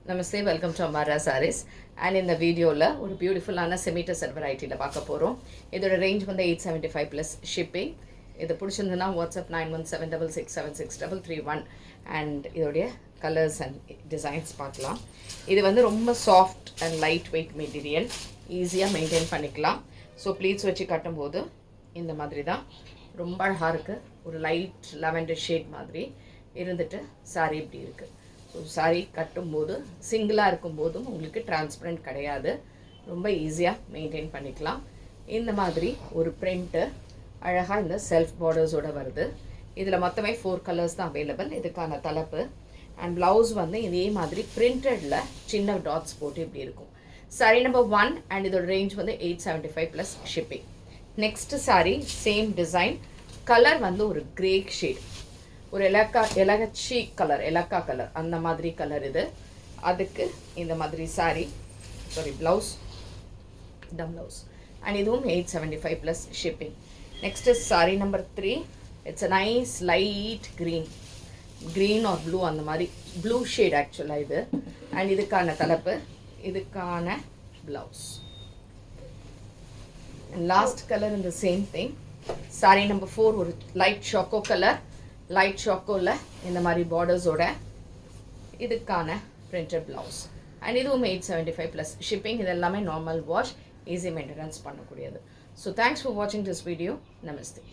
Namaste, welcome to Amara Sarees. And in the video la ஒரு பியூட்டிஃபுல்லான செமிடசர் வெரைட்டியில் பார்க்க போகிறோம். இதோட ரேஞ்ச் வந்து 875 ப்ளஸ் ஷிப்பிங். இது பிடிச்சிருந்ததுன்னா வாட்ஸ்அப் 9176663331 அண்ட் இதோடைய கலர்ஸ் அண்ட் டிசைன்ஸ் பார்க்கலாம். இது வந்து ரொம்ப soft and light weight material, ஈஸியாக மெயின்டைன் பண்ணிக்கலாம். ஸோ ப்ளீட்ஸ் வச்சு கட்டும்போது இந்த மாதிரி தான் ரொம்ப அழகாக இருக்குது. ஒரு லைட் லெவெண்டர் ஷேட் மாதிரி இருந்துட்டு சாரீ இப்படி இருக்குது. ஸோ சாரீ கட்டும்போது சிங்கிளாக இருக்கும்போதும் உங்களுக்கு டிரான்ஸ்பரண்ட் கிடையாது, ரொம்ப ஈஸியாக மெயின்டைன் பண்ணிக்கலாம். இந்த மாதிரி ஒரு பிரிண்ட்டு அழகாக இந்த செல்ஃப் பார்டர்ஸோடு வருது. இதில் மொத்தமே 4 கலர்ஸ் தான் அவைலபிள். இதுக்கான தலைப்பு அண்ட் ப்ளவுஸ் வந்து இதே மாதிரி பிரிண்டடில் சின்ன டாட்ஸ் போட்டு இப்படி இருக்கும். சாரீ நம்பர் 1 அண்ட் இதோட ரேஞ்ச் வந்து 875 plus shipping. Next sari same design, colour வந்து ஒரு கிரே ஷேட், ஒரு எலகச்சி கலர், எலக்கா கலர் அந்த மாதிரி கலர் இது. அதுக்கு இந்த மாதிரி சாரீ ப்ளவுஸ் அண்ட் இதுவும் 875 plus shipping. Next is sari number 3. It's a nice light green R blue, அந்த மாதிரி ப்ளூ ஷேட் ஆக்சுவலாக இது. அண்ட் இதுக்கான தலைப்பு, இதுக்கான ப்ளவுஸ். அண்ட் லாஸ்ட் கலர் இந்த சேம் திங். சாரீ நம்பர் 4 ஒரு லைட் ஷாக்கோ கலர், லைட் ஷாக்கோவில் இந்த மாதிரி பார்டர்ஸோட இதுக்கான பிரிண்டட் ப்ளவுஸ். அண்ட் இதுவும் 875 ப்ளஸ் ஷிப்பிங். இது எல்லாமே நார்மல் வாஷ், ஈஸி மெயின்டெனன்ஸ் பண்ணக்கூடியது. ஸோ தேங்க்ஸ் ஃபார் வாட்சிங் திஸ் வீடியோ. நமஸ்தே.